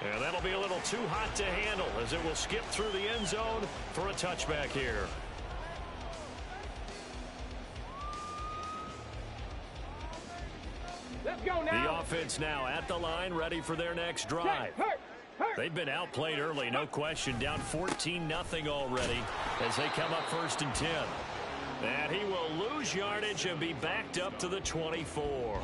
And that'll be a little too hot to handle as it will skip through the end zone for a touchback here. Let's go now. The offense now at the line, ready for their next drive. They've been outplayed early, no question. Down 14-0 already as they come up 1st and 10. And he will lose yardage and be backed up to the 24.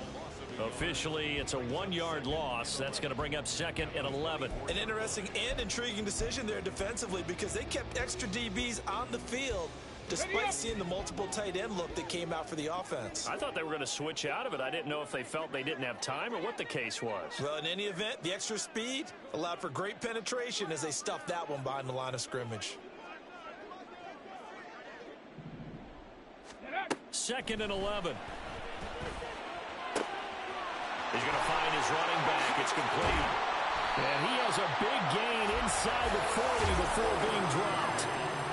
Officially, it's a 1-yard loss. That's going to bring up 2nd and 11. An interesting and intriguing decision there defensively because they kept extra DBs on the field despite seeing the multiple tight end look that came out for the offense. I thought they were going to switch out of it. I didn't know if they felt they didn't have time or what the case was. Well, in any event, the extra speed allowed for great penetration as they stuffed that one behind the line of scrimmage. 2nd and 11. He's going to find his running back. It's complete. And he has a big gain inside the 40 before being dropped.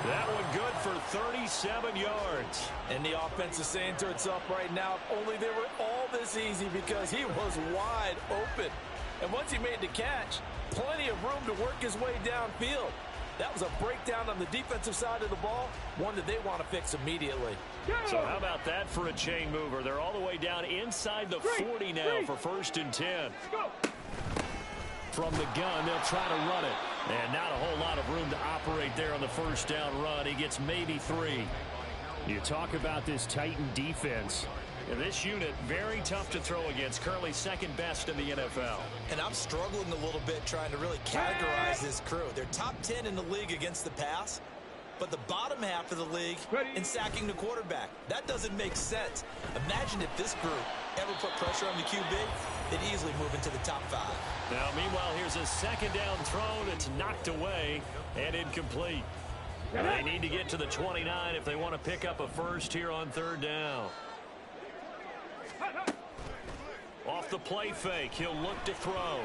That one good for 37 yards. And the offense is saying to itself right now, if only they were all this easy because he was wide open. And once he made the catch, plenty of room to work his way downfield. That was a breakdown on the defensive side of the ball, one that they want to fix immediately. So how about that for a chain mover? They're all the way down inside the 40 now for 1st and 10. From the gun, they'll try to run it. And not a whole lot of room to operate there on the 1st down run. He gets maybe 3. You talk about this Titan defense. And this unit, very tough to throw against. Currently 2nd best in the NFL. And I'm struggling a little bit trying to really categorize this crew. They're top 10 in the league against the pass, but the bottom half of the league in sacking the quarterback. That doesn't make sense. Imagine if this group ever put pressure on the QB, they'd easily move into the top 5. Now, meanwhile, here's a 2nd down throw that's knocked away and incomplete. They need to get to the 29 if they want to pick up a first here on 3rd down. Off the play fake, he'll look to throw.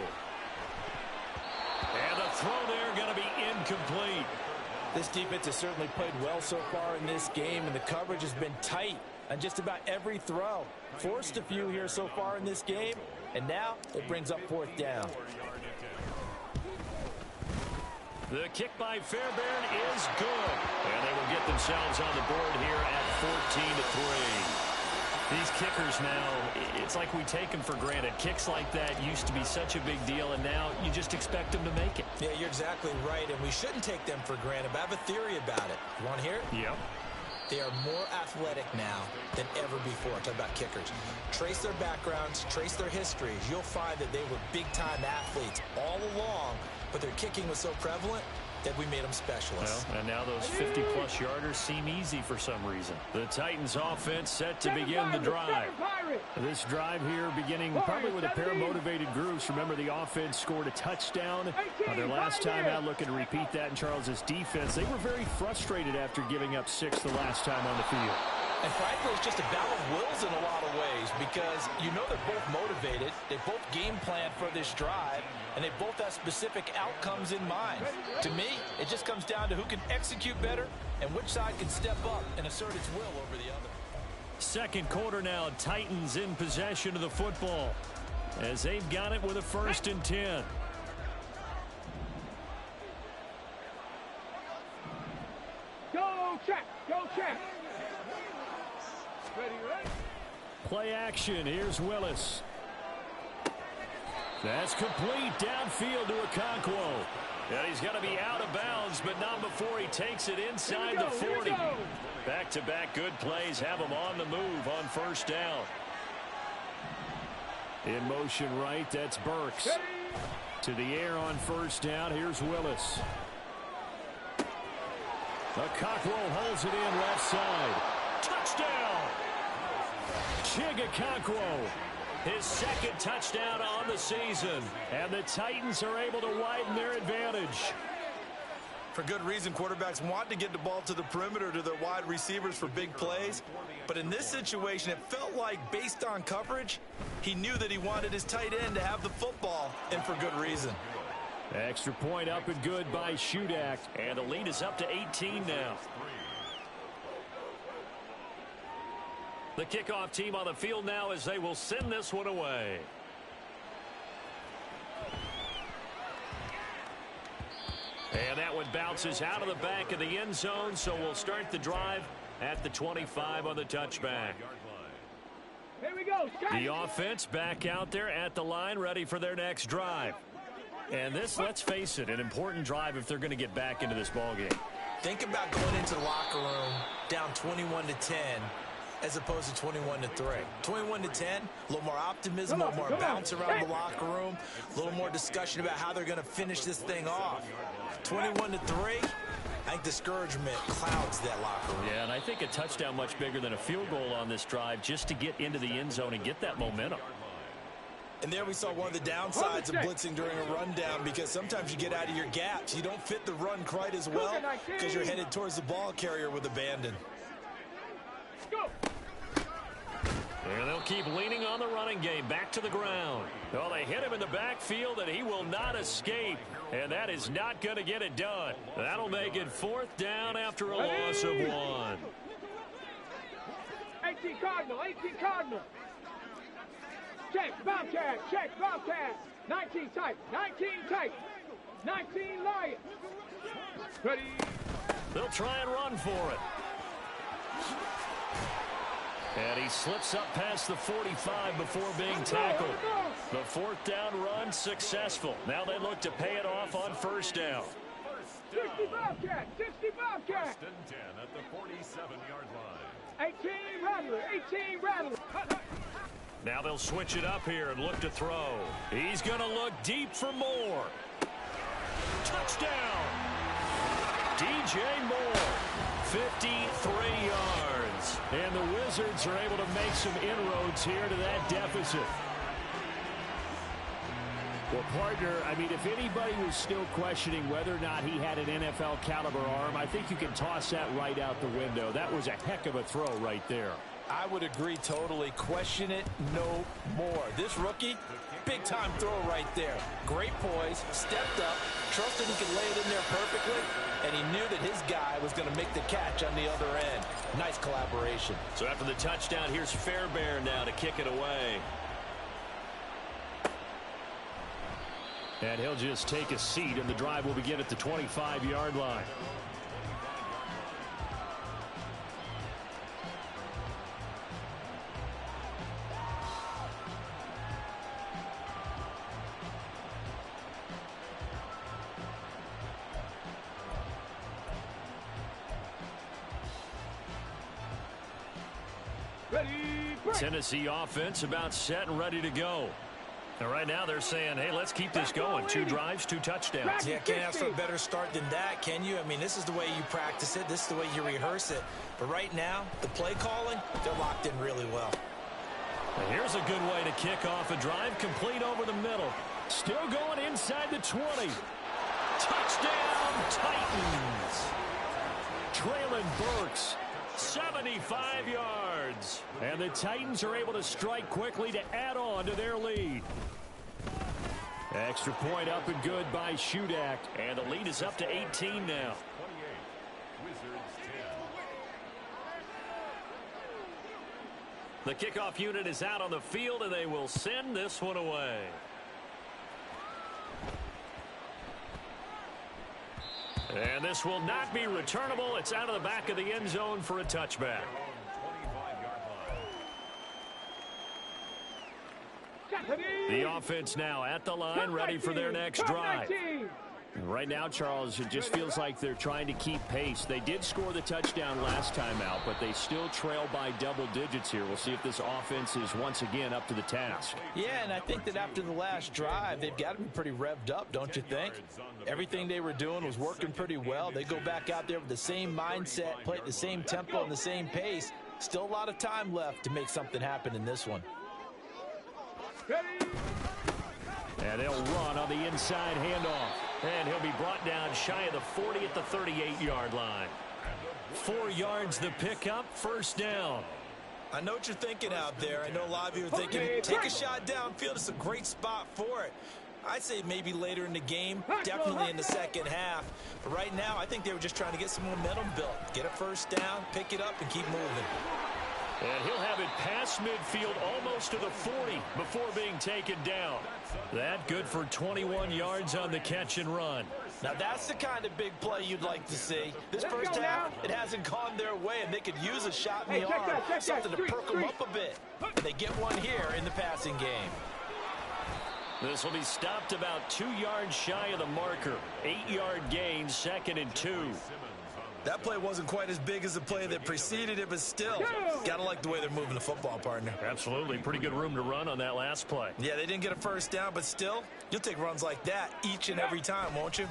And the throw there going to be incomplete. This defense has certainly played well so far in this game, and the coverage has been tight on just about every throw. Forced a few here so far in this game, and now it brings up 4th down. The kick by Fairbairn is good. And they will get themselves on the board here at 14-3. These kickers now, it's like we take them for granted. Kicks like that used to be such a big deal, and now you just expect them to make it. Yeah, you're exactly right, and we shouldn't take them for granted, but I have a theory about it. You want to hear it? Yep. They are more athletic now than ever before. Talk about kickers. Trace their backgrounds, trace their histories. You'll find that they were big-time athletes all along, but their kicking was so prevalent that we made them specialists. Well, and now those 50-plus yarders seem easy for some reason. The Titans offense set to begin the drive. This drive here beginning probably with a pair of motivated groups. Remember, the offense scored a touchdown on their last time out, looking to repeat that in Charles's defense. They were very frustrated after giving up 6 the last time on the field. And frankly, it's just a battle of wills in a lot of ways because you know they're both motivated. They both game plan for this drive, and they both have specific outcomes in mind. To me, it just comes down to who can execute better and which side can step up and assert its will over the other. 2nd quarter now, Titans in possession of the football as they've got it with a 1st and 10. Go check, go check. Play action. Here's Willis. That's complete downfield to Okonkwo. And he's going to be out of bounds, but not before he takes it inside the 40. Back-to-back good plays have him on the move on 1st down. In motion right, that's Burks. To the air on 1st down, here's Willis. Okonkwo holds it in left side. Touchdown! Chig Okonkwo, his 2nd touchdown on the season. And the Titans are able to widen their advantage. For good reason, quarterbacks want to get the ball to the perimeter to their wide receivers for big plays. But in this situation, it felt like, based on coverage, he knew that he wanted his tight end to have the football, and for good reason. Extra point up and good by Shudak. And the lead is up to 18 now. The kickoff team on the field now as they will send this one away. bounces out of the back of the end zone, so we'll start the drive at the 25 on the touchback. Here we go. The offense back out there at the line, ready for their next drive. And this, let's face it, an important drive if they're going to get back into this ballgame. Think about going into the locker room down 21-10 as opposed to 21-3. 21-10, a little more optimism, a little more bounce around the locker room, a little more discussion about how they're going to finish this thing off. 21-3, I think discouragement clouds that locker room. Yeah, and I think a touchdown much bigger than a field goal on this drive just to get into the end zone and get that momentum. And there we saw one of the downsides of blitzing during a rundown, because sometimes you get out of your gaps. You don't fit the run quite as well because you're headed towards the ball carrier with abandon. And they'll keep leaning on the running game. Back to the ground. Well, they hit him in the backfield, and he will not escape. And that is not going to get it done. That'll make it 4th down after a loss of 1. 18 Cardinal, 18 Cardinal. Check, Bobcat, check, Bobcat. 19 tight, 19 tight. 19 Lion. Ready. They'll try and run for it. And he slips up past the 45 before being tackled. The 4th down run successful. Now they look to pay it off on 1st down. 60 Bobcat, 60 Bobcat. 1st and 10 at the 47-yard line. 18 Rattler, 18 Rattler. Now they'll switch it up here and look to throw. He's going to look deep for more. Touchdown! DJ Moore, 53 yards. And the Wizards are able to make some inroads here to that deficit. Well, partner, I mean, if anybody was still questioning whether or not he had an NFL caliber arm, I think you can toss that right out the window. That was a heck of a throw right there. I would agree totally. Question it no more. This rookie, big-time throw right there. Great poise, stepped up, trusted he could lay it in there perfectly, and he knew that his guy was going to make the catch on the other end. Nice collaboration. So after the touchdown, here's Fairbairn now to kick it away. And he'll just take a seat, and the drive will begin at the 25-yard line. Tennessee offense about set and ready to go. And right now they're saying, hey, let's keep this going. 2 drives, 2 touchdowns. Yeah, can't ask for a better start than that, can you? I mean, this is the way you practice it. This is the way you rehearse it. But right now, the play calling, they're locked in really well. And here's a good way to kick off a drive, complete over the middle. Still going inside the 20. Touchdown, Titans. Traylon Burks, 75 yards. And the Titans are able to strike quickly to add on to their lead. Extra point up and good by Shudak. And the lead is up to 18 now. 28, Wizards 10. The kickoff unit is out on the field, and they will send this one away. And this will not be returnable. It's out of the back of the end zone for a touchback. The offense now at the line, ready for their next drive. Right now, Charles, it just feels like they're trying to keep pace. They did score the touchdown last time out, but they still trail by double digits here. We'll see if this offense is once again up to the task. Yeah, and I think that after the last drive, they've got to be pretty revved up, don't you think? Everything they were doing was working pretty well. They go back out there with the same mindset, play at the same tempo and the same pace. Still a lot of time left to make something happen in this one. And they'll run on the inside handoff. And he'll be brought down shy of the 40 at the 38-yard line. 4 yards the pickup, 1st down. I know what you're thinking out there. I know a lot of you are thinking, take a shot downfield. It's a great spot for it. I'd say maybe later in the game, definitely in the second half. But right now, I think they were just trying to get some momentum built. Get a 1st down, pick it up, and keep moving. And he'll have it past midfield almost to the 40 before being taken down. That good for 21 yards on the catch and run. Now that's the kind of big play you'd like to see. This first half, it hasn't gone their way, and they could use a shot in the arm, something to perk them up a bit. And they get one here in the passing game. This will be stopped about 2 yards shy of the marker. 8-yard gain, 2nd and 2. That play wasn't quite as big as the play that preceded it, but still, gotta like the way they're moving the football, partner. Absolutely. Pretty good room to run on that last play. Yeah, they didn't get a first down, but still, you'll take runs like that each and every time, won't you?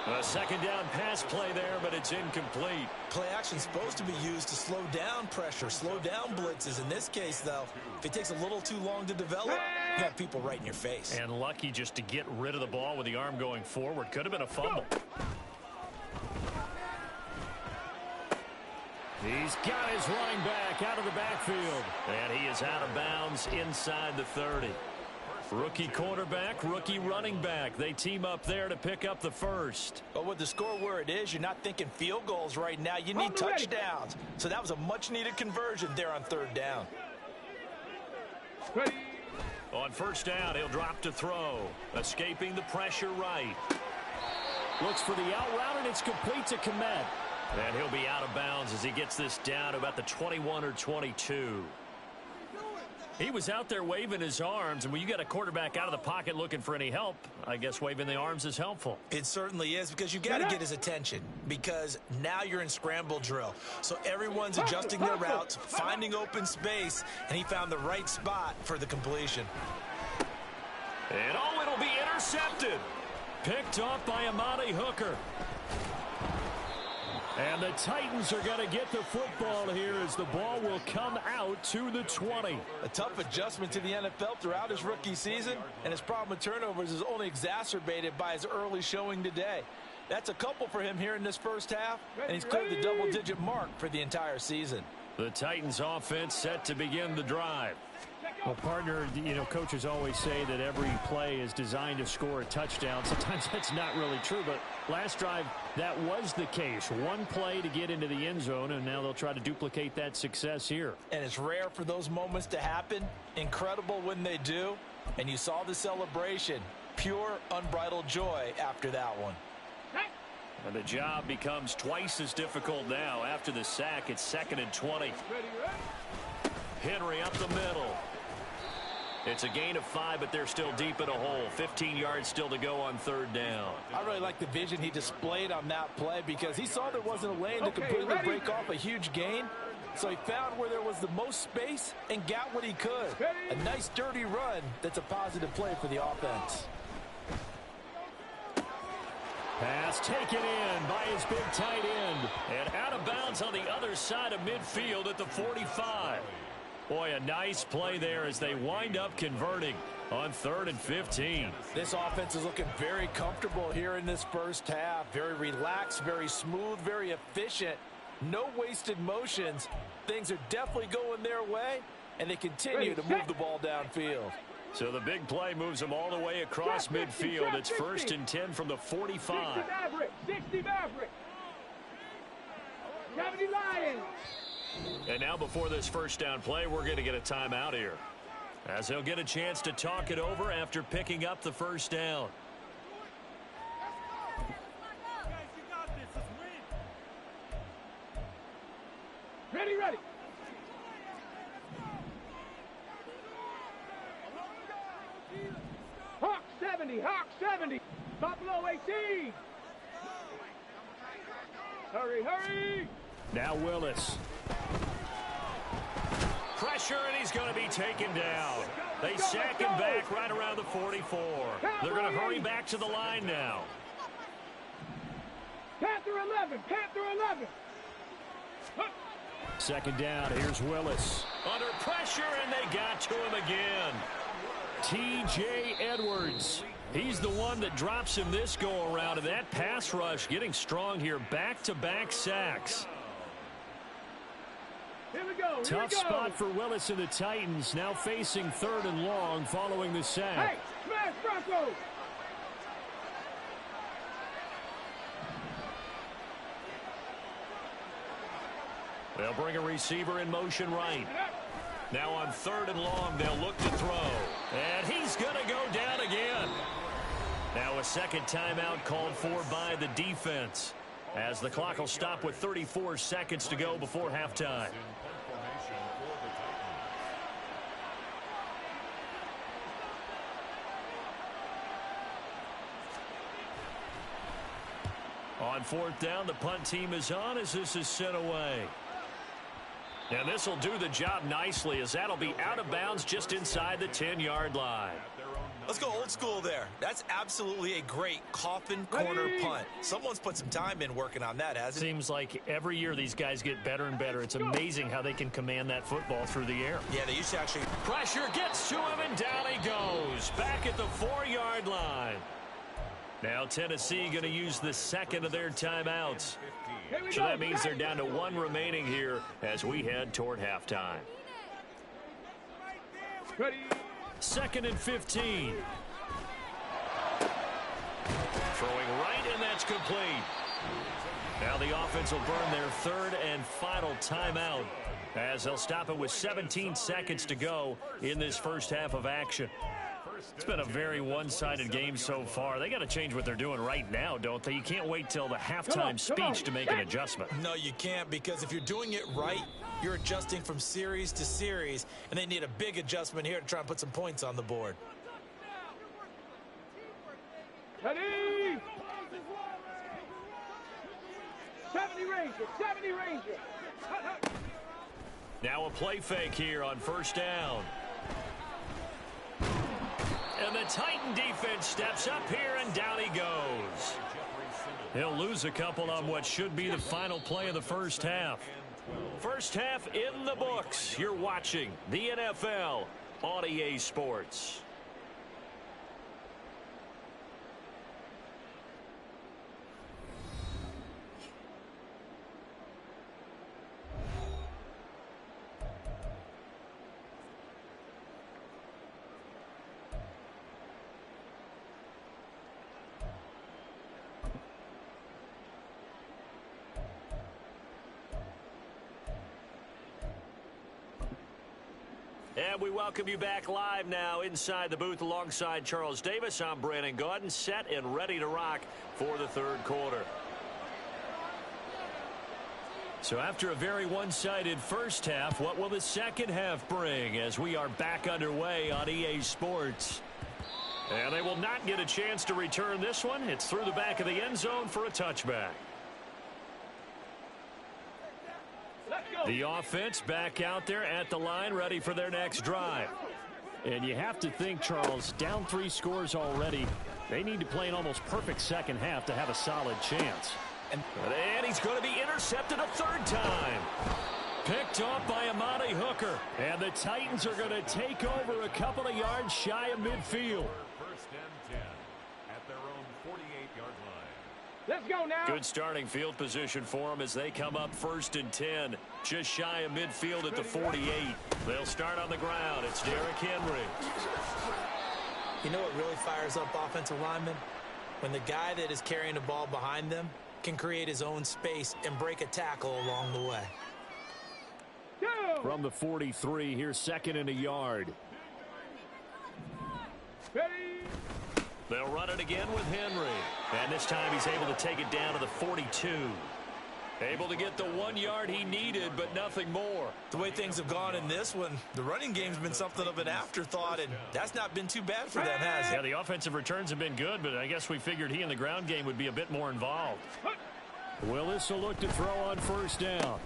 A 2nd down pass play there, but it's incomplete. Play action's supposed to be used to slow down pressure, slow down blitzes. In this case, though, if it takes a little too long to develop, you have people right in your face. And lucky just to get rid of the ball with the arm going forward. Could have been a fumble. He's got his running back out of the backfield. And he is out of bounds inside the 30. Rookie quarterback, rookie running back. They team up there to pick up the first. But with the score where it is, you're not thinking field goals right now. You need touchdowns. So that was a much-needed conversion there on 3rd down. Ready. On 1st down, he'll drop to throw. Escaping the pressure right. Looks for the out route, and it's complete to Komet. And he'll be out of bounds as he gets this down to about the 21 or 22. He was out there waving his arms, and when you got a quarterback out of the pocket looking for any help, I guess waving the arms is helpful. It certainly is, because you got to get his attention, because now you're in scramble drill. So everyone's adjusting their routes, finding open space, and he found the right spot for the completion. And it'll be intercepted. Picked off by Amani Hooker. And the Titans are going to get the football here as the ball will come out to the 20. A tough adjustment to the NFL throughout his rookie season, and his problem with turnovers is only exacerbated by his early showing today. That's a couple for him here in this first half, and he's cleared the double-digit mark for the entire season. The Titans offense set to begin the drive. Well, partner, coaches always say that every play is designed to score a touchdown. Sometimes that's not really true, but last drive, that was the case. One play to get into the end zone, and now they'll try to duplicate that success here. And it's rare for those moments to happen. Incredible when they do. And you saw the celebration. Pure, unbridled joy after that one. And the job becomes twice as difficult now. After the sack, it's 2nd and 20. Henry up the middle. It's a gain of 5, but they're still deep in a hole. 15 yards still to go on 3rd down. I really like the vision he displayed on that play, because he saw there wasn't a lane to completely break off a huge gain. So he found where there was the most space and got what he could. A nice dirty run that's a positive play for the offense. Pass taken in by his big tight end. And out of bounds on the other side of midfield at the 45. Boy, a nice play there as they wind up converting on 3rd and 15. This offense is looking very comfortable here in this first half. Very relaxed, very smooth, very efficient. No wasted motions. Things are definitely going their way, and they continue to move the ball downfield. So the big play moves them all the way across midfield. It's 1st and 10 from the 45. 60 Maverick. 70 Lions. And now before this first down play, we're going to get a timeout here, as they'll get a chance to talk it over after picking up the first down. Ready, ready. Hawk 70, Hawk 70. Buffalo 18. Hurry, hurry. Now Willis. Pressure, and he's going to be taken down. They sack him back right around the 44. They're going to hurry back to the line now. Panther 11, Panther 11. 2nd down, here's Willis. Under pressure, and they got to him again. T.J. Edwards. He's the one that drops him this go-around, and that pass rush getting strong here. Back-to-back sacks. Here we go. Tough spot for Willis and the Titans, now facing 3rd and long following the sack. Hey, smash Broncos. They'll bring a receiver in motion right. Now on 3rd and long, they'll look to throw. And he's going to go down again. Now a second timeout called for by the defense, as the clock will stop with 34 seconds to go before halftime. On 4th down, the punt team is on as this is sent away. And this will do the job nicely, as that'll be out of bounds just inside the 10-yard line. Let's go old school there. That's absolutely a great coffin corner punt. Someone's put some time in working on that, hasn't it? Seems like every year these guys get better and better. It's amazing how they can command that football through the air. Yeah, they used to actually. Pressure gets to him, and down he goes. Back at the 4-yard line. Now Tennessee going to use the second of their timeouts. So that means they're down to 1 remaining here as we head toward halftime. 2nd and 15. Throwing right, and that's complete. Now the offense will burn their 3rd and final timeout, as they'll stop it with 17 seconds to go in this first half of action. It's been a very one-sided game so far. They got to change what they're doing right now, don't they? You can't wait till the halftime speech to make an adjustment. No, you can't, because if you're doing it right, you're adjusting from series to series, and they need a big adjustment here to try and put some points on the board. Ready? 70 Ranger, 70 Ranger. Now a play fake here on 1st down. And the Titan defense steps up here, and down he goes. He'll lose a couple on what should be the final play of the first half. First half in the books. You're watching the NFL on EA Sports. And we welcome you back live now inside the booth alongside Charles Davis. I'm Brandon Gaudin, set and ready to rock for the 3rd quarter. So after a very one-sided first half, what will the second half bring as we are back underway on EA Sports? And they will not get a chance to return this one. It's through the back of the end zone for a touchback. The offense back out there at the line, ready for their next drive. And you have to think, Charles, down 3 scores already. They need to play an almost perfect second half to have a solid chance. And he's going to be intercepted a 3rd time. Picked off by Amani Hooker. And the Titans are going to take over a couple of yards shy of midfield. 1st and 10 at their own 48-yard line. Let's go now. Good starting field position for them as they come up 1st and 10. Just shy of midfield at the 48. They'll start on the ground. It's Derrick Henry. You know what really fires up offensive linemen? When the guy that is carrying the ball behind them can create his own space and break a tackle along the way. From the 43, here's 2nd and a yard. Ready? They'll run it again with Henry. And this time he's able to take it down to the 42. Able to get the 1 yard he needed, but nothing more. The way things have gone in this one, the running game's been something of an afterthought, and that's not been too bad for them, has it? Yeah, the offensive returns have been good, but I guess we figured he in the ground game would be a bit more involved. Willis will look to throw on 1st down.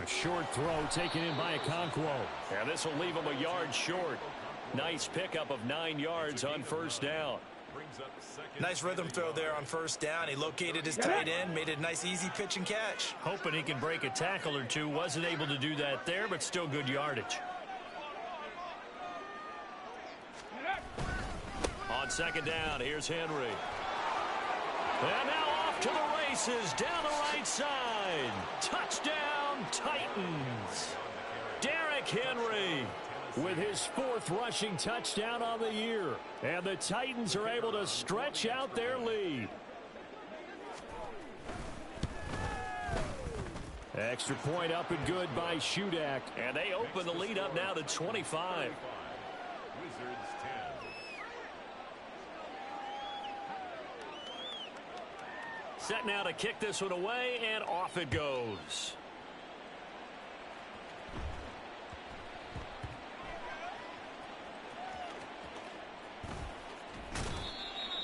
A short throw taken in by Okonkwo. And this will leave him a yard short. Nice pickup of 9 yards on 1st down. Nice rhythm throw there on 1st down. He located his tight end, made it a nice easy pitch and catch. Hoping he can break a tackle or two. Wasn't able to do that there, but still good yardage. On 2nd down, here's Henry. And now off to the races down the right side. Touchdown, Titans. Derrick Henry with his 4th rushing touchdown on the year. And the Titans are able to stretch out their lead. Extra point up and good by Shudak. And they open the lead up now to 25. Wizards 10. Set now to kick this one away, and off it goes.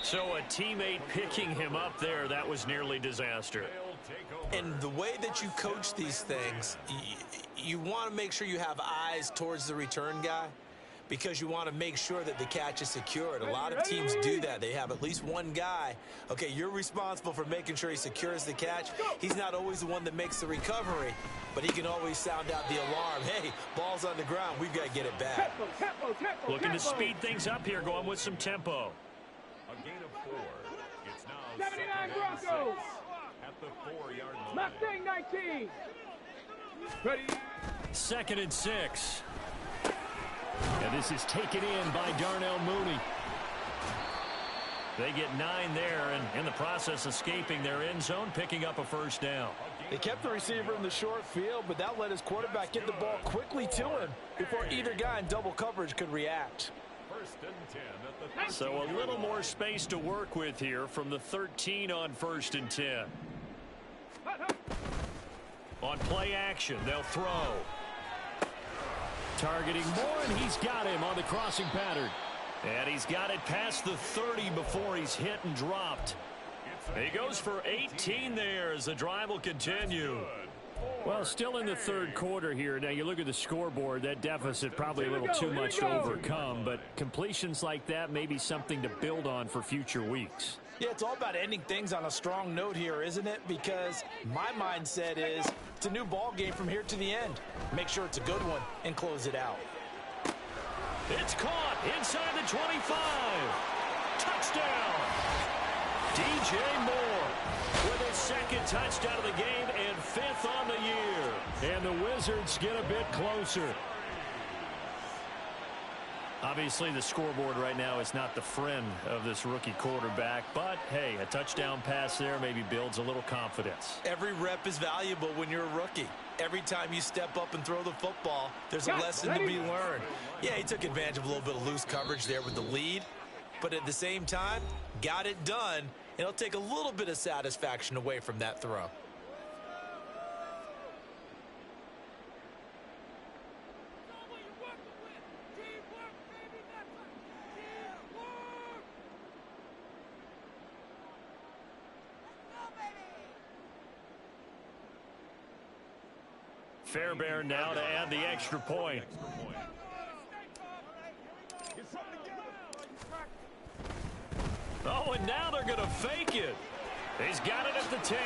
So a teammate picking him up there, that was nearly disaster. And the way that you coach these things, you want to make sure you have eyes towards the return guy because you want to make sure that the catch is secured. A lot of teams do that. They have at least one guy. Okay, you're responsible for making sure he secures the catch. He's not always the one that makes the recovery, but he can always sound out the alarm. Hey, ball's on the ground. We've got to get it back. Looking to speed things up here, going with some tempo. A gain of 4. It's now 79 second and Broncos. 6 at the 4-yard line. Mustang 19. Ready. 2nd and 6. And this is taken in by Darnell Mooney. They get 9 there, and in the process escaping their end zone, picking up a first down. They kept the receiver in the short field, but that let his quarterback get the ball quickly to him before either guy in double coverage could react. 1st and 10 at the So a little more space to work with here from the 13 on 1st and 10. On play action, they'll throw. Targeting Moore, and he's got him on the crossing pattern. And he's got it past the 30 before he's hit and dropped. He goes for 18 there as the drive will continue. Well, still in the third quarter here. Now, you look at the scoreboard, that deficit probably a little too much to overcome, but completions like that may be something to build on for future weeks. Yeah, it's all about ending things on a strong note here, isn't it? Because my mindset is it's a new ball game from here to the end. Make sure it's a good one and close it out. It's caught inside the 25. Touchdown. DJ Moore with his 2nd touchdown of the game and 5th on the year. And the Wizards get a bit closer. Obviously, the scoreboard right now is not the friend of this rookie quarterback, but hey, a touchdown pass there maybe builds a little confidence. Every rep is valuable when you're a rookie. Every time you step up and throw the football, there's a lesson to be learned. Yeah, he took advantage of a little bit of loose coverage there with the lead, but at the same time, got it done, and it'll take a little bit of satisfaction away from that throw. Fairbairn now to add the extra point. Oh, and now they're going to fake it. He's got it at the 10.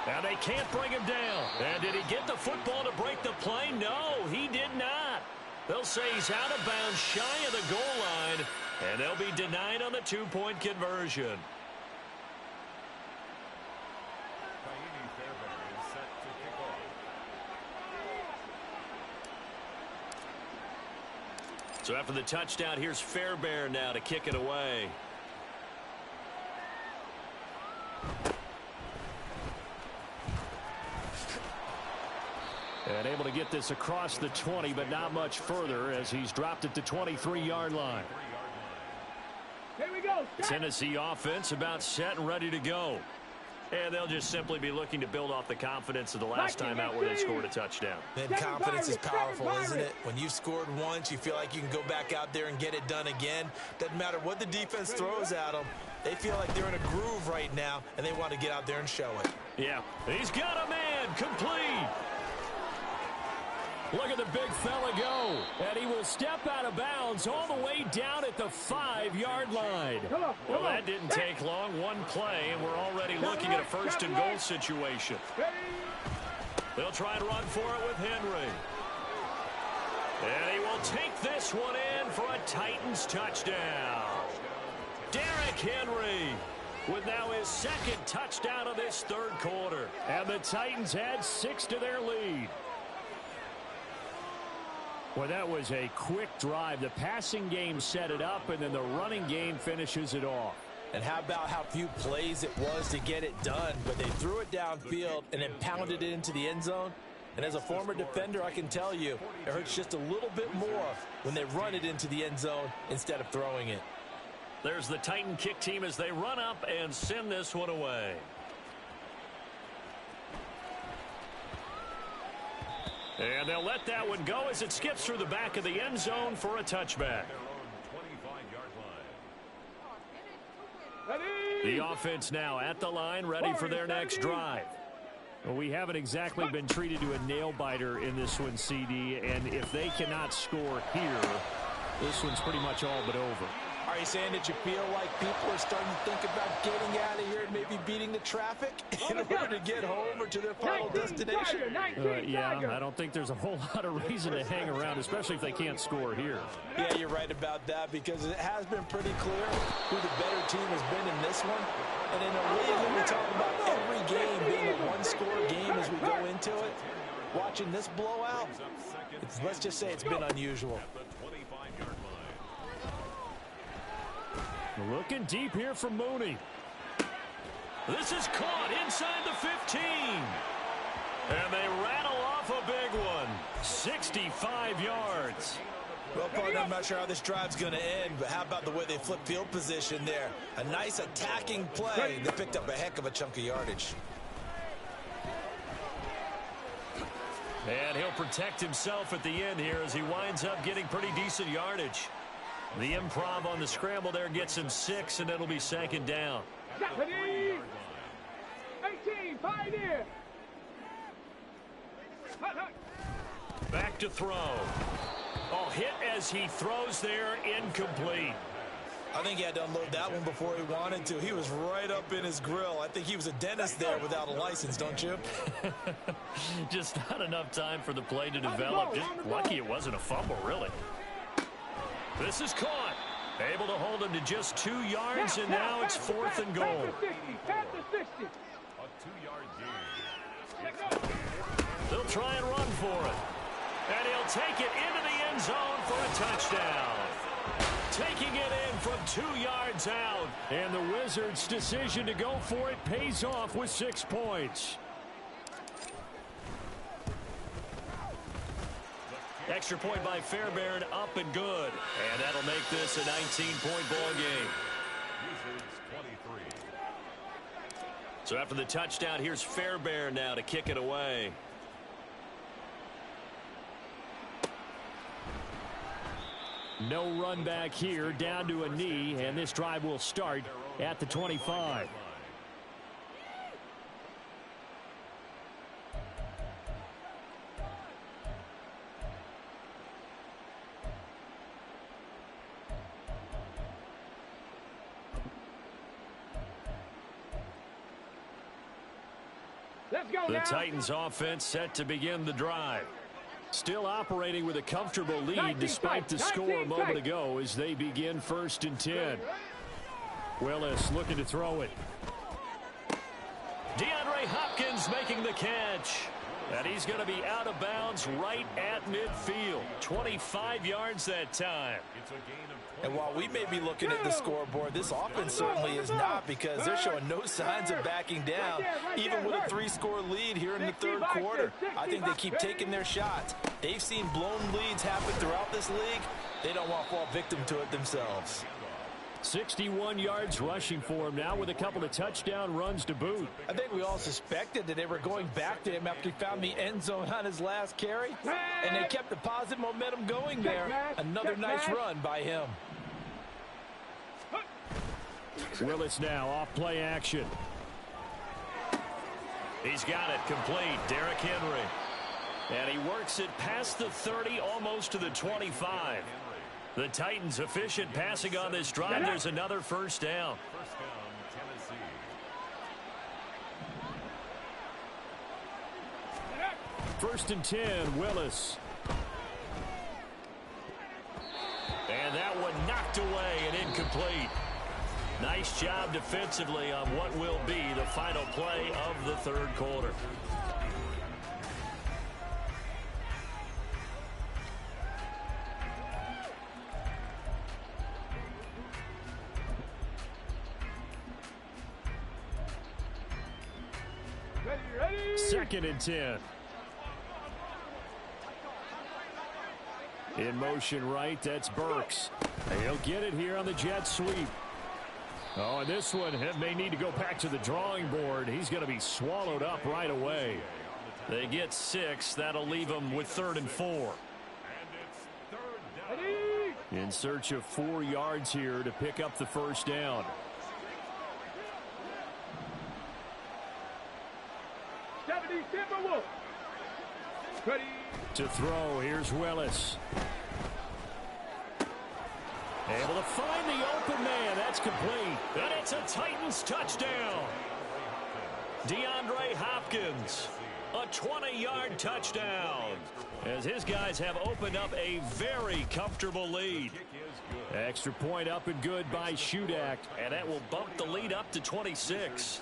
Now they can't bring him down. And did he get the football to break the play? No, he did not. They'll say he's out of bounds shy of the goal line, and they'll be denied on the 2-point conversion. So after the touchdown, here's Fairbairn now to kick it away. And able to get this across the 20, but not much further as he's dropped it to 23-yard line. Here we go. Tennessee offense about set and ready to go. And they'll just simply be looking to build off the confidence of the last time out where they scored a touchdown. Man, confidence is powerful, isn't it? When you've scored once, you feel like you can go back out there and get it done again. Doesn't matter what the defense throws at them. They feel like they're in a groove right now, and they want to get out there and show it. Yeah, he's got a man complete. Look at the big fella go. And he will step out of bounds all the way down at the 5-yard line. Well, that didn't take long. One play, and we're already looking at a 1st and goal situation. They'll try and run for it with Henry. And he will take this one in for a Titans touchdown. Derrick Henry with now his 2nd touchdown of this 3rd quarter. And the Titans add 6 to their lead. Well, that was a quick drive. The passing game set it up, and then the running game finishes it off. And how about how few plays it was to get it done, but they threw it downfield and then pounded it into the end zone. And as a former defender, I can tell you, it hurts just a little bit more when they run it into the end zone instead of throwing it. There's the Titan kick team as they run up and send this one away. And they'll let that one go as it skips through the back of the end zone for a touchback. The offense now at the line, ready for their next drive. Well, we haven't exactly been treated to a nail-biter in this one, CD, and if they cannot score here, this one's pretty much all but over. Are you saying that you feel like people are starting to think about getting out of here and maybe beating the traffic in order to get home or to their final destination? Yeah, I don't think there's a whole lot of reason to hang around, especially if they can't score here. Yeah, you're right about that because it has been pretty clear who the better team has been in this one. And in a league when we talk about every game being a one-score game as we go into it, watching this blowout, let's just say it's been unusual. Looking deep here for Mooney. This is caught inside the 15. And they rattle off a big one. 65 yards. Well, partner, I'm not sure how this drive's going to end, but how about the way they flip field position there? A nice attacking play. They picked up a heck of a chunk of yardage. And he'll protect himself at the end here as he winds up getting pretty decent yardage. The improv on the scramble there gets him 6, and it'll be second down. 18, pioneer. Back to throw. Oh, hit as he throws there, incomplete. I think he had to unload that one before he wanted to. He was right up in his grill. I think he was a dentist there without a license, don't you? Just not enough time for the play to develop. Just lucky it wasn't a fumble, really. This is caught. Able to hold him to just 2 yards, and now it's 4th and goal. They'll try and run for it. And he'll take it into the end zone for a touchdown. Taking it in from 2 yards out. And the Wizards' decision to go for it pays off with 6 points. Extra point by Fairbairn, up and good. And that'll make this a 19-point ball game. So after the touchdown, here's Fairbairn now to kick it away. No run back here, down to a knee, and this drive will start at the 25. The Titans offense set to begin the drive. Still operating with a comfortable lead despite the score a moment ago as they begin 1st and 10. Willis looking to throw it. DeAndre Hopkins making the catch. And he's going to be out of bounds right at midfield. 25 yards that time. And while we may be looking at the scoreboard, this offense certainly is not, because they're showing no signs of backing down, even with a 3-score lead here in the 3rd quarter. I think they keep taking their shots. They've seen blown leads happen throughout this league. They don't want to fall victim to it themselves. 61 yards rushing for him now with a couple of touchdown runs to boot. I think we all suspected that they were going back to him after he found the end zone on his last carry, and they kept the positive momentum going there. Another nice run by him. Willis now off play action. He's got it complete. Derrick Henry. And he works it past the 30, almost to the 25. The Titans efficient passing on this drive. There's another 1st down. 1st and 10, Willis. And that one knocked away and incomplete. Nice job defensively on what will be the final play of the 3rd quarter. 2nd and 10. In motion right, that's Burks. He'll get it here on the jet sweep. Oh, and this one may need to go back to the drawing board. He's going to be swallowed up right away. They get 6. That'll leave them with 3rd and 4. In search of 4 yards here to pick up the first down. To throw, here's Willis. Able to find the open man. That's complete. And it's a Titans touchdown. DeAndre Hopkins, a 20-yard touchdown, as his guys have opened up a very comfortable lead. Extra point up and good by Shudak, and that will bump the lead up to 26.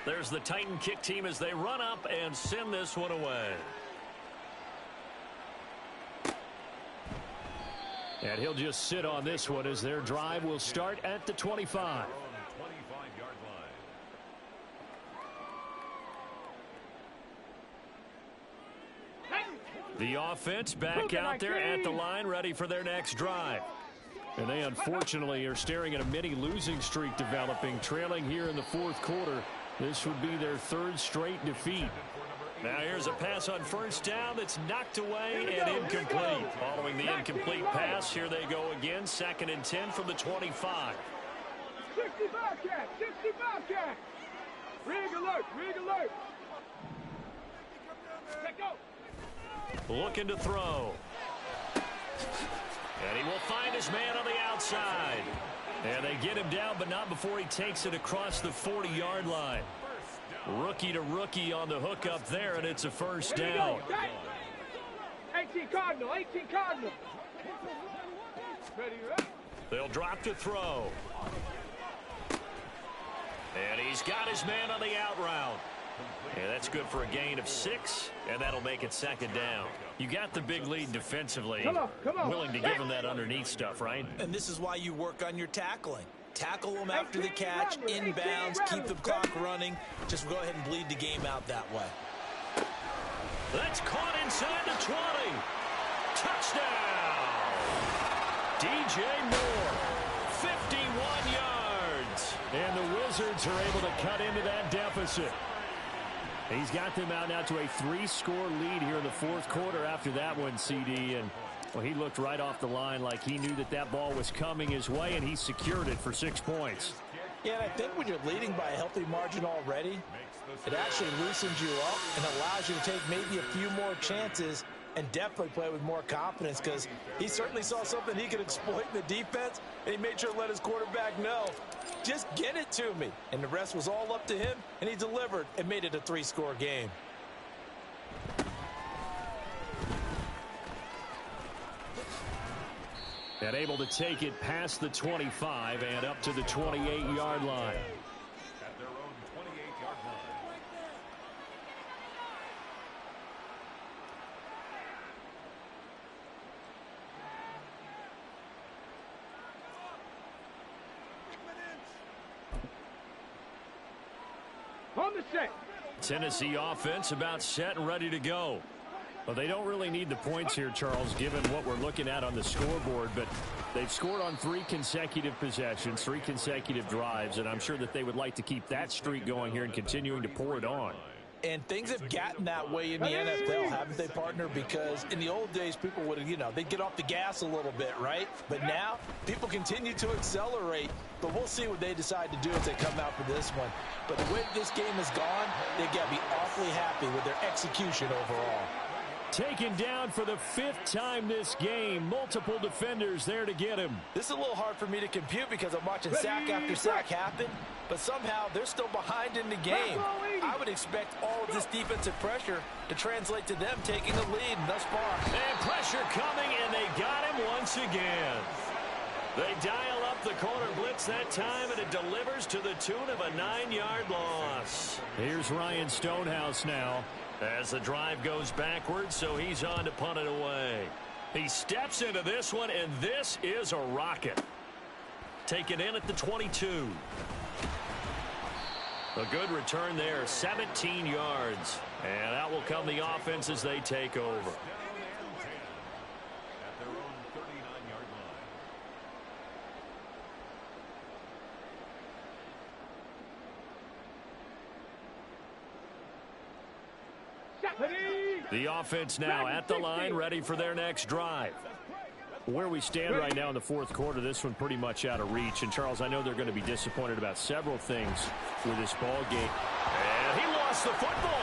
There's the Titan kick team as they run up and send this one away. And he'll just sit on this one as their drive will start at the 25. The offense back out there at the line, ready for their next drive. And they unfortunately are staring at a mini losing streak developing, trailing here in the 4th quarter. This would be their 3rd straight defeat. Now here's a pass on first down that's knocked away and incomplete. Following the incomplete pass, here they go again. 2nd and 10 from the 25. 60 Bobcat! 60 Bobcat! Rig alert! Rig alert! Let go! Looking to throw. And he will find his man on the outside. And they get him down, but not before he takes it across the 40-yard line. Rookie to rookie on the hook up there, and it's a first down. 18 Cardinal, 18 Cardinal. Ready, ready. They'll drop to throw. And he's got his man on the out route. And that's good for a gain of 6, and that'll make it 2nd down. You got the big lead defensively. Come on. Willing to give him that underneath stuff, right? And this is why you work on your tackling. Tackle them after the catch, inbounds, keep the clock running. Just go ahead and bleed the game out that way. That's caught inside the 20. Touchdown! DJ Moore, 51 yards. And the Wizards are able to cut into that deficit. He's got them out now to a 3-score lead here in the 4th quarter after that one, CD. And well, he looked right off the line like he knew that that ball was coming his way, and he secured it for 6 points. Yeah, and I think when you're leading by a healthy margin already, it actually loosens you up and allows you to take maybe a few more chances and definitely play with more confidence, because he certainly saw something he could exploit in the defense, and he made sure to let his quarterback know, just get it to me. And the rest was all up to him, and he delivered and made it a 3-score game. And able to take it past the 25 and up to the 28-yard line. At their own 28-yard line. On the set. Tennessee offense about set and ready to go. Well, they don't really need the points here, Charles, given what we're looking at on the scoreboard, but they've scored on 3 consecutive possessions, 3 consecutive drives, and I'm sure that they would like to keep that streak going here and continuing to pour it on. And things have gotten that way in the NFL, haven't they, partner? Because in the old days, people would, they'd get off the gas a little bit, right? But now, people continue to accelerate. But we'll see what they decide to do as they come out for this one. But the way this game has gone, they've got to be awfully happy with their execution overall. Taken down for the 5th time this game. Multiple defenders there to get him. This is a little hard for me to compute because I'm watching sack after sack happen, but somehow they're still behind in the game. I would expect all of this defensive pressure to translate to them taking a lead thus far. And pressure coming, and they got him once again. They dial up the corner blitz that time, and it delivers to the tune of a 9-yard loss. Here's Ryan Stonehouse now as the drive goes backwards, so he's on to punt it away. He steps into this one, and this is a rocket. Taken in at the 22. A good return there, 17 yards. And out will come the offense as they take over. At their own 39-yard line. The offense now at the line, ready for their next drive. Where we stand right now in the fourth quarter, this one pretty much out of reach. And, Charles, I know they're going to be disappointed about several things with this ball game. And he lost the football.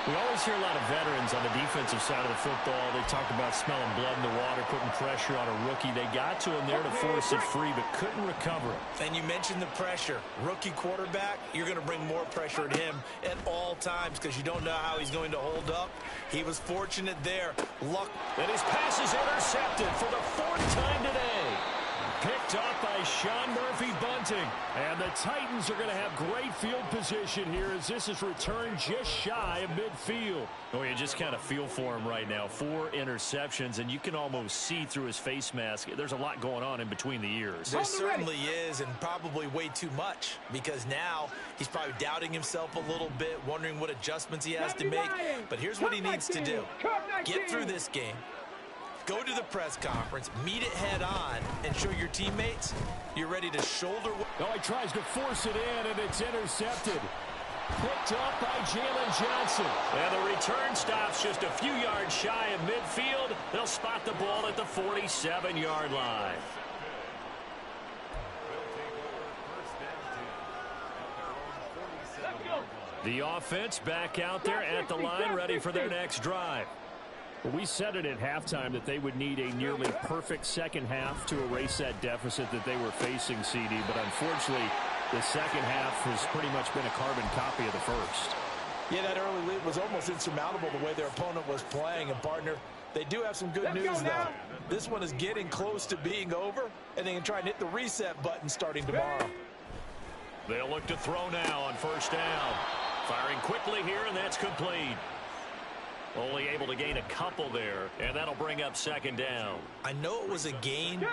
We always hear a lot of veterans on the defensive side of the football. They talk about smelling blood in the water, putting pressure on a rookie. They got to him there to force it free, but couldn't recover it. And you mentioned the pressure. Rookie quarterback, you're going to bring more pressure at him at all times because you don't know how he's going to hold up. He was fortunate there. Luck. And his pass is intercepted for the fourth time today. Picked up by Sean Murphy-Bunting. And the Titans are going to have great field position here as this is returned just shy of midfield. Oh, you just kind of feel for him right now. 4 interceptions, and you can almost see through his face mask. There's a lot going on in between the ears. There certainly is, and probably way too much, because now he's probably doubting himself a little bit, wondering what adjustments he has to make. But here's what he needs to do. Get through this game. Go to the press conference, meet it head on, and show your teammates you're ready to shoulder. Oh, he tries to force it in, and it's intercepted. Picked up by Jalen Johnson. And the return stops just a few yards shy of midfield. They'll spot the ball at the 47-yard line. The offense back out there at the line, ready for their next drive. We said it at halftime that they would need a nearly perfect second half to erase that deficit that they were facing, CD. But unfortunately, the second half has pretty much been a carbon copy of the first. Yeah, that early lead was almost insurmountable the way their opponent was playing. And, partner, they do have some good news, though. This one is getting close to being over, and they can try and hit the reset button starting tomorrow. They'll look to throw now on first down. Firing quickly here, and that's complete. Only able to gain a couple there, and that'll bring up second down. I know it was a gain,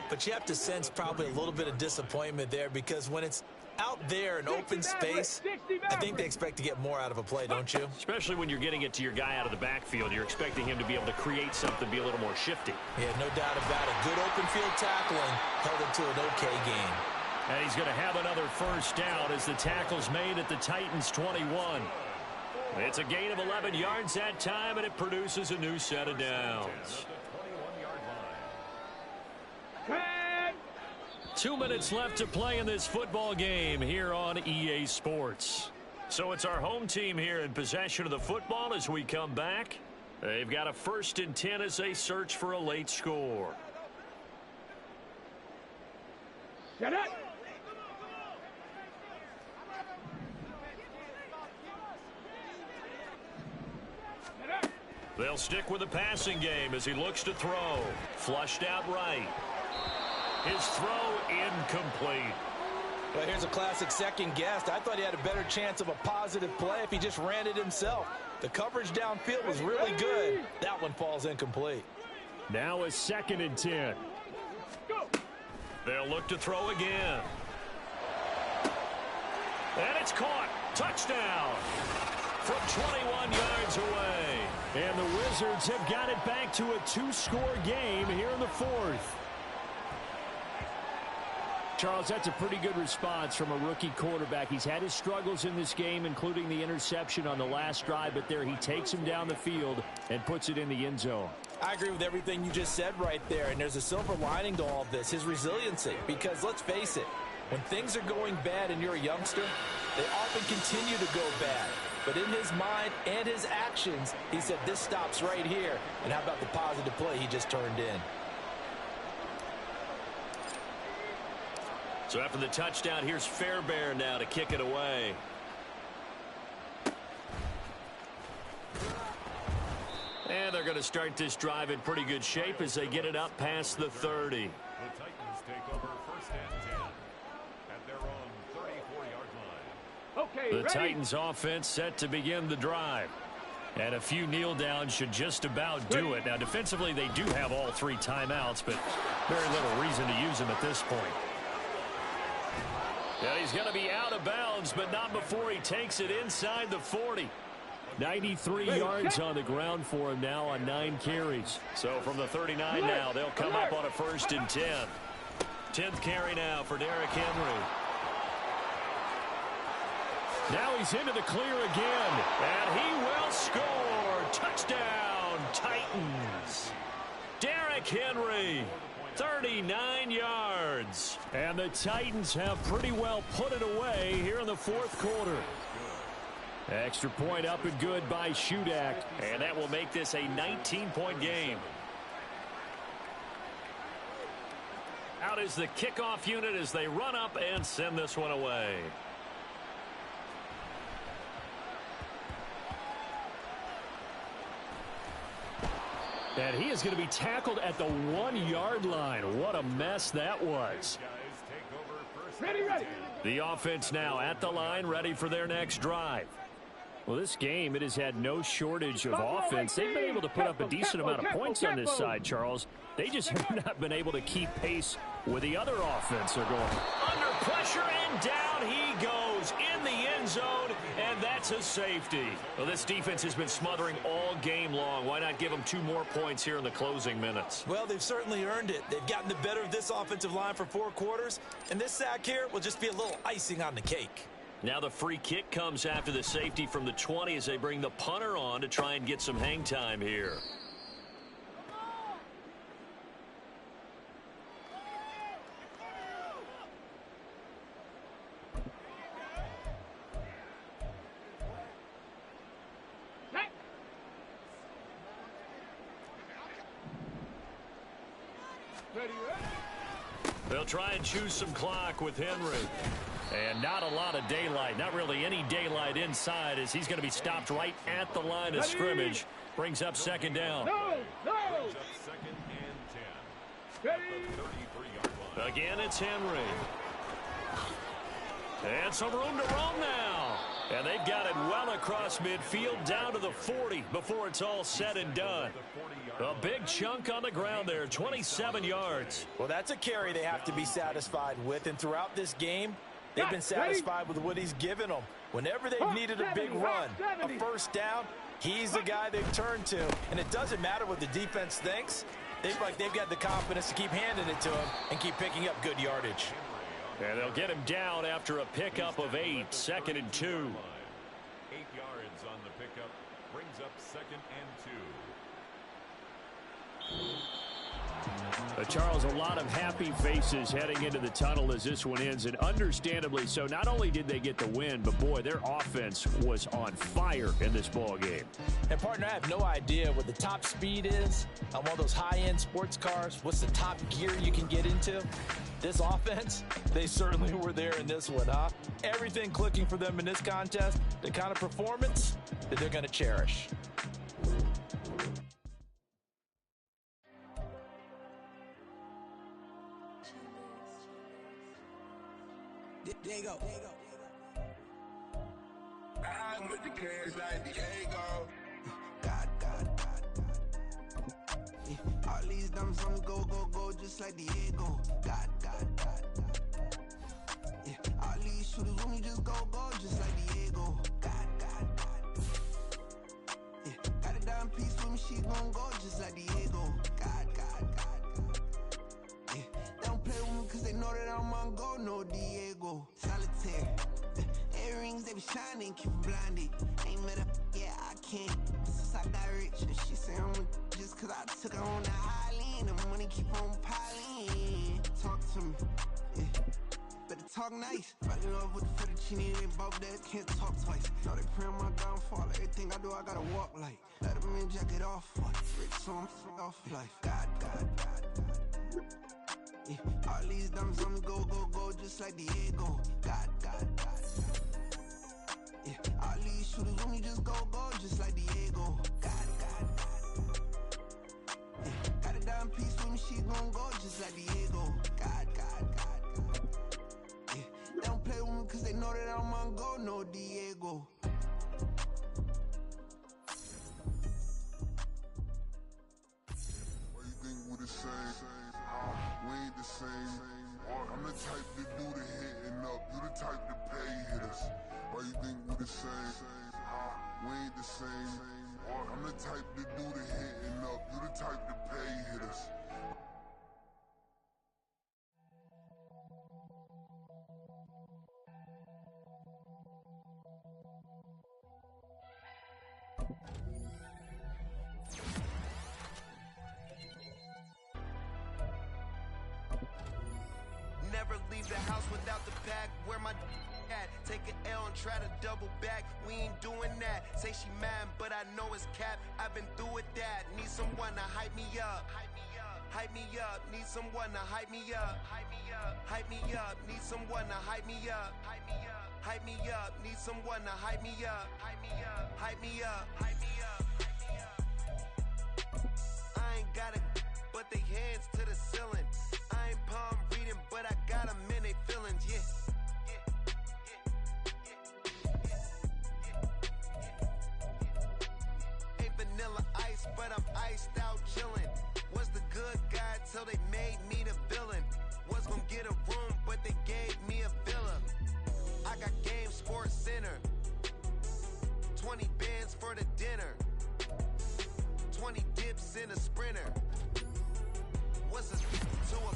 but you have to sense probably a little bit of disappointment there because when it's out there in open space, I think they expect to get more out of a play, don't you? Especially when you're getting it to your guy out of the backfield. You're expecting him to be able to create something, be a little more shifty. Yeah, no doubt about it. Good open field tackling held it to an okay game. And he's going to have another first down as the tackle's made at the Titans' 21. It's a gain of 11 yards that time, and it produces a new set of downs. 2 minutes left to play in this football game here on EA Sports. So it's our home team here in possession of the football as we come back. They've got a 1st and 10 as they search for a late score. Get it! They'll stick with the passing game as he looks to throw. Flushed out right. His throw incomplete. Well, here's a classic second guess. I thought he had a better chance of a positive play if he just ran it himself. The coverage downfield was really good. That one falls incomplete. Now a 2nd and 10. They'll look to throw again. And it's caught. Touchdown. From 21 yards away. And the Wizards have got it back to a 2-score game here in the 4th. Charles, that's a pretty good response from a rookie quarterback. He's had his struggles in this game, including the interception on the last drive, but there he takes him down the field and puts it in the end zone. I agree with everything you just said right there, and there's a silver lining to all of this, his resiliency. Because let's face it, when things are going bad and you're a youngster, they often continue to go bad. But in his mind and his actions, he said, this stops right here. And how about the positive play he just turned in? So after the touchdown, here's Fairbairn now to kick it away. And they're going to start this drive in pretty good shape as they get it up past the 30. The Titans take over 1st and 10 at their own 34-yard line. Okay, The ready? Titans offense set to begin the drive. And a few kneel downs should just about do it. Now, defensively, they do have all 3 timeouts, but very little reason to use them at this point. And he's going to be out of bounds, but not before he takes it inside the 40. 93 yards on the ground for him now on 9 carries. So from the 39 now, they'll come up on a 1st and 10. 10th carry now for Derrick Henry. Now he's into the clear again, and he will score. Touchdown, Titans. Derrick Henry, 39 yards. And the Titans have pretty well put it away here in the 4th quarter. Extra point up and good by Shudak. And that will make this a 19-point game. Out is the kickoff unit as they run up and send this one away. And he is going to be tackled at the 1-yard line. What a mess that was. Ready, ready. The offense now at the line, ready for their next drive. Well, this game, it has had no shortage of offense. They've been able to put up a decent amount of points on this side, Charles. They just have not been able to keep pace with the other offense they're going. Under pressure, and down he goes in the end zone, and that's a safety. Well, this defense has been smothering all game long. Why not give them 2 more points here in the closing minutes? Well, they've certainly earned it. They've gotten the better of this offensive line for 4 quarters, and this sack here will just be a little icing on the cake. Now the free kick comes after the safety from the 20 as they bring the punter on to try and get some hang time here. They'll try and choose some clock with Henry. And not a lot of daylight, not really any daylight inside as he's going to be stopped right at the line of scrimmage. Brings up 2nd down. No, no. Second and 10. Ready. 33-yard line. Again, it's Henry. And some room to roam now. And they've got it well across midfield down to the 40 before it's all said and done. A big chunk on the ground there, 27 yards. Well, that's a carry they have to be satisfied with, and throughout this game, they've been satisfied with what he's given them. Whenever they've needed a big run, a 1st down, he's the guy they've turned to. And it doesn't matter what the defense thinks. They've got the confidence to keep handing it to him and keep picking up good yardage. And they'll get him down after a pickup of 8, 2nd and 2. 8 yards on the pickup, brings up 2nd and 2. Charles, a lot of happy faces heading into the tunnel as this one ends, and understandably so. Not only did they get the win, but boy, their offense was on fire in this ball game. And partner, I have no idea what the top speed is on one of those high-end sports cars. What's the top gear you can get into? This offense, they certainly were there in this one, huh? Everything clicking for them in this contest, the kind of performance that they're going to cherish. Diego. I'm with the cash like Diego. God. Yeah, all these dumb songs go, just like Diego. God. Yeah, all these shooters when we just go, just like Diego. God. Yeah, got a dime piece with me, she gon' go just like Diego. God. Yeah, they don't play with me cause they know that I'm on go, no Diego. Solitaire. Earrings, they be shining, keep blinded. Ain't met up, yeah, I can't. Since I got rich, and she say I'm just cause I took her on the island. The money keep on piling. Talk to me, yeah. Better talk nice. Right in love with the fettuccine, they both that can't talk twice. Know they pray on my downfall. Everything I do, I gotta walk like. Let them in, jacket off. Rich, so I'm off life. God. Yeah, all these dumb on me go, just like Diego. God. Yeah, all these shooters when we just go, just like Diego. God. Yeah, got a dime piece with me, she gon' go just like Diego. God. Yeah, they don't play with me cause they know that I'm on go, no Diego. What you think we the same? We ain't the same. I'm the type to do the hitting up, you the type to pay hitters. Why you think we the same? We ain't the same. I'm the type to do the hitting up, you the type to pay hitters. Never leave the house without the pack. Where my at? Take an L and try to double back. We ain't doing that. Say she mad, but I know it's cap. I've been through with that. Need someone to hype me up. Hype me up. Need someone to hype me up. Hype me up. Need someone to hype me up. Hype me up. Need someone to hype me up. Hype me up. Hype me up. Hype me up. I ain't got it, but they hands to the ceiling. I ain't palm reading, but I got them in they feelings, yeah. Ain't vanilla ice, but I'm iced out chillin'. Was the good guy till they made me the villain. Was gonna get a room, but they gave me a villa. I got game, Sports Center. 20 bands for the dinner. 20 dips in a Sprinter. What's a two up?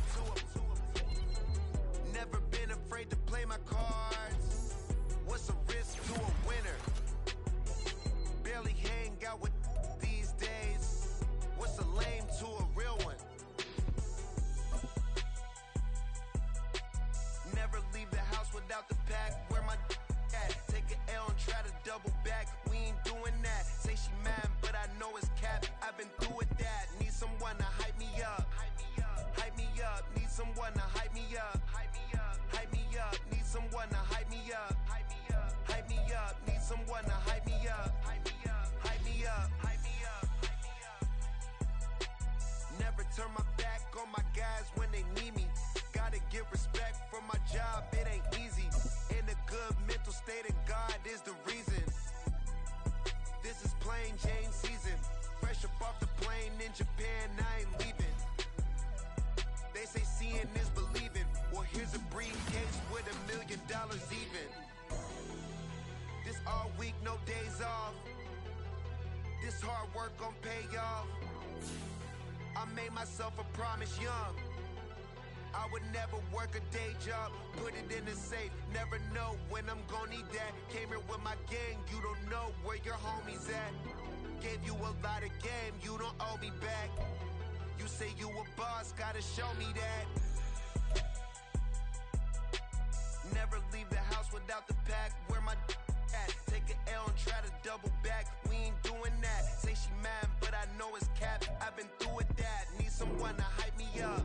Never been afraid to play my cards. What's a risk to a winner? Barely hang out with these days. What's a lame to a real one? Never leave the house without the pack. Where my at? Take an L and try to double back. We ain't doing that. Say she mad, but I know it's cap. I've been through with that. Need someone to hype me up. Hype me up. Need someone to hype me up. Hype me up. Need someone to hype me up. Hype me up. Need someone to hype me up. Hype me up. Never turn my back on my guys when they need me. Gotta get respect for my job, it ain't easy. In a good mental state of God is the reason. This is plain Jane season. Fresh up off the plane in Japan, I ain't leaving. They say seeing is believing. Well, here's a briefcase with $1 million even. This all week, no days off. This hard work gon' pay off. I made myself a promise young. I would never work a day job, put it in the safe. Never know when I'm gon' need that. Came here with my gang, you don't know where your homies at. Gave you a lot of game, you don't owe me back. You say you a boss, gotta show me that. Never leave the house without the pack. Where my at? Take an L and try to double back. We ain't doing that. Say she mad, but I know it's cap. I've been through with that. Need someone to hype me up.